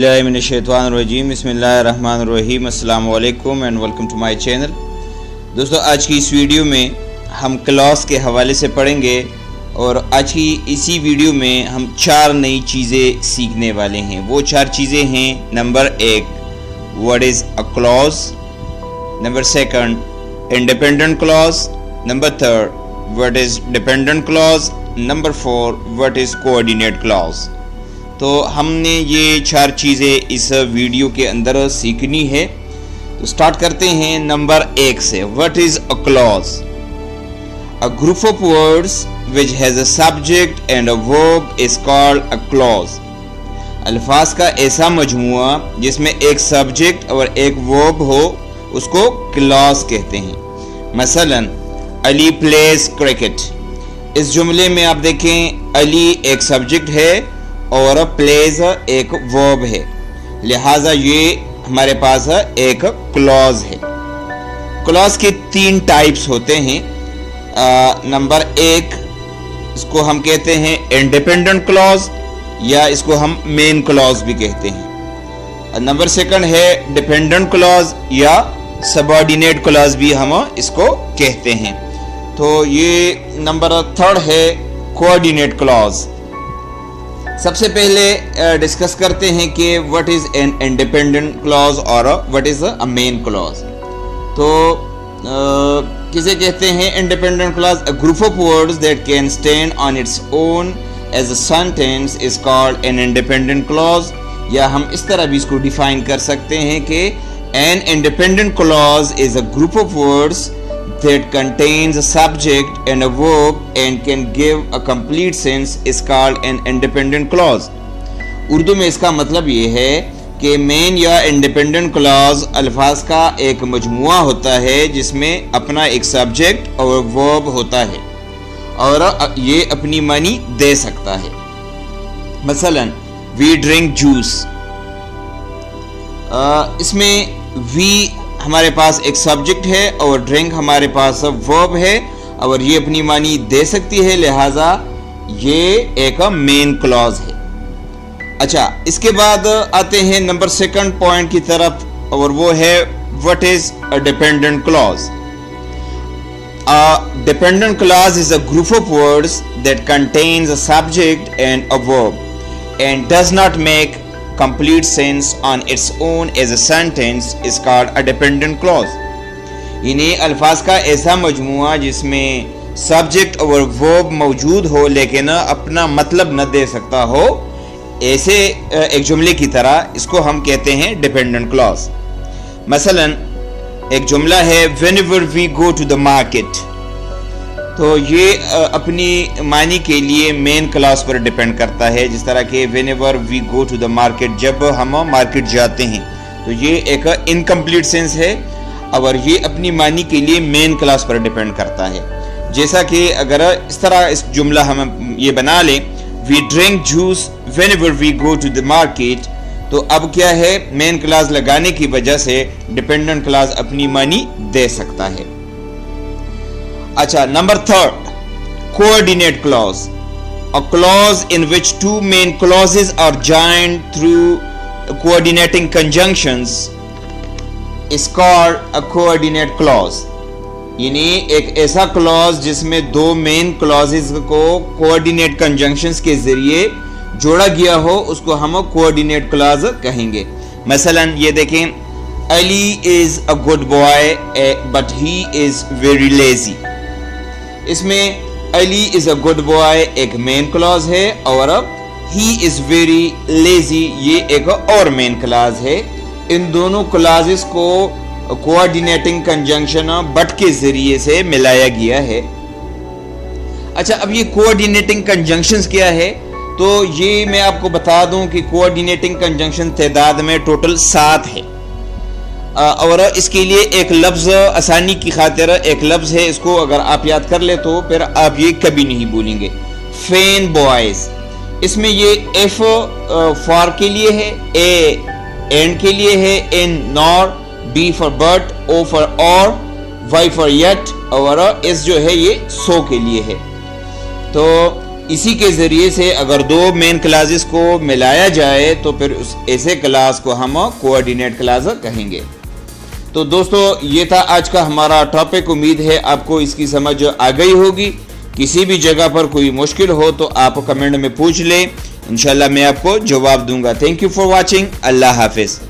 बिस्मिल्लाहिर्रहमानिर्रहीम अस्सलाम वालेकुम and welcome to my channel. दोस्तों, आज की इस वीडियो में हम क्लॉज के हवाले से पढ़ेंगे और आज की इसी वीडियो में हम 4 नई चीज़ें सीखने वाले हैं। वो 4 चीज़ें हैं: number 1, what is a clause; number 2, independent clause; number 3, what is dependent clause; number 4, what is coordinate clause. तो हमने ये 4 चीज़ें इस वीडियो के अंदर सीखनी है। तो स्टार्ट करते हैं नंबर 1 से। What is a clause? A group of words which has a subject and a verb is called a clause. अल्फाज का ऐसा मजमुआ जिसमें एक सब्जेक्ट और एक वर्ब हो उसको क्लॉज कहते हैं। मसलन, अली प्लेज क्रिकेट। इस जुमले में आप देखें, अली एक सब्जेक्ट है और प्लेज एक वर्ब है, लिहाजा ये हमारे पास एक क्लॉज है। क्लॉज के 3 टाइप्स होते हैं। नंबर 1, इसको हम कहते हैं इंडिपेंडेंट क्लॉज या इसको हम मेन क्लॉज भी कहते हैं। नंबर 2 है डिपेंडेंट क्लॉज या सबऑर्डिनेट क्लॉज भी हम इसको कहते हैं। तो ये नंबर 3 है कोऑर्डिनेट क्लॉज। सबसे पहले डिस्कस करते हैं कि what is an independent clause और what is a main clause. तो किसे कहते हैं independent clause? A group of words that can stand on its own as a sentence is called an independent clause. या हम इस तरह भी इसको डिफाइन कर सकते हैं कि N independent clause is a group of words that contains a subject and a verb and can give a complete sense is called an independent clause। Urdu में इसका मतलब ये है कि मेन या इंडिपेंडेंट क्लॉज अल्फाज का एक मजमुआ होता है जिसमें अपना एक सब्जेक्ट और वर्ब होता है और ये अपनी मानी दे सकता है। मसलन, वी ड्रिंक जूस। इसमें वी हमारे पास एक सब्जेक्ट है और ड्रिंक हमारे पास वर्ब है और ये अपनी मानी दे सकती है, लिहाजा ये एक मेन क्लॉज है। अच्छा, इसके बाद आते हैं नंबर 2 पॉइंट की तरफ और वो है what is a dependent clause. A dependent clause is a group of words that contains a subject and a verb and does not make complete sense on its own as a sentence is called a dependent clause। इन्हीं अल्फाज का ऐसा मजमुआ जिसमें subject और verb मौजूद हो लेकिन अपना मतलब न दे सकता हो, ऐसे एक जुमले की तरह इसको हम कहते हैं डिपेंडेंट क्लॉज। मसलन, एक जुमला है whenever we go to the market। तो ये अपनी मानी के लिए मेन क्लॉज पर डिपेंड करता है। जिस तरह के whenever we go to the market, जब हम मार्केट जाते हैं, तो ये एक इनकम्प्लीट सेंस है और ये अपनी मानी के लिए मेन क्लॉज पर डिपेंड करता है। जैसा कि अगर इस तरह इस जुमला हम ये बना लें, we drink juice whenever we go to the market, तो अब क्या है, मेन क्लॉज लगाने की वजह से डिपेंडेंट क्लॉज अपनी मानी दे सकता है। अच्छा, number 3, coordinate clause. A clause in which 2 main clauses are joined through coordinating conjunctions is called a coordinate clause. यानी एक ऐसा क्लॉज जिसमें 2 मेन क्लॉजेज को कोऑर्डिनेट कंजंक्शंस के जरिए जोड़ा गया हो उसको हम कोऑर्डिनेट क्लॉज कहेंगे। मसलन, ये देखें, Ali is a good boy but he is very lazy. इसमें Ali is a good boy एक मेन क्लॉज है और ही इज वेरी लेजी ये एक और मेन क्लॉज है। इन दोनों क्लॉजेस को कोऑर्डिनेटिंग कंजंक्शन बट के जरिए से मिलाया गया है। अच्छा, अब ये कोऑर्डिनेटिंग कंजंक्शंस क्या है? तो ये मैं आपको बता दूं कि कोऑर्डिनेटिंग कंजंक्शन तादाद में टोटल 7 है और इसके लिए एक लफ्ज़ आसानी की खातिर एक लफ्ज़ है, इसको अगर आप याद कर ले तो फिर आप ये कभी नहीं भूलेंगे। Fan boys. इसमें ये एफ फॉर के लिए है, ए एंड के लिए है, N nor, B for but, O for or, Y for yet और एस जो है ये सो के लिए है। तो اسی کے ذریعے سے اگر دو مین کلاسز کو ملایا جائے تو پھر اس ایسے کلاس کو ہم کوآرڈینیٹ کلاس کہیں گے۔ تو دوستو یہ تھا آج کا ہمارا ٹاپک، امید ہے آپ کو اس کی سمجھ آ گئی ہوگی۔ کسی بھی جگہ پر کوئی مشکل ہو تو آپ کمنٹ میں پوچھ لیں، انشاءاللہ میں آپ کو جواب دوں گا۔ تھینک یو فار واچنگ، اللہ حافظ۔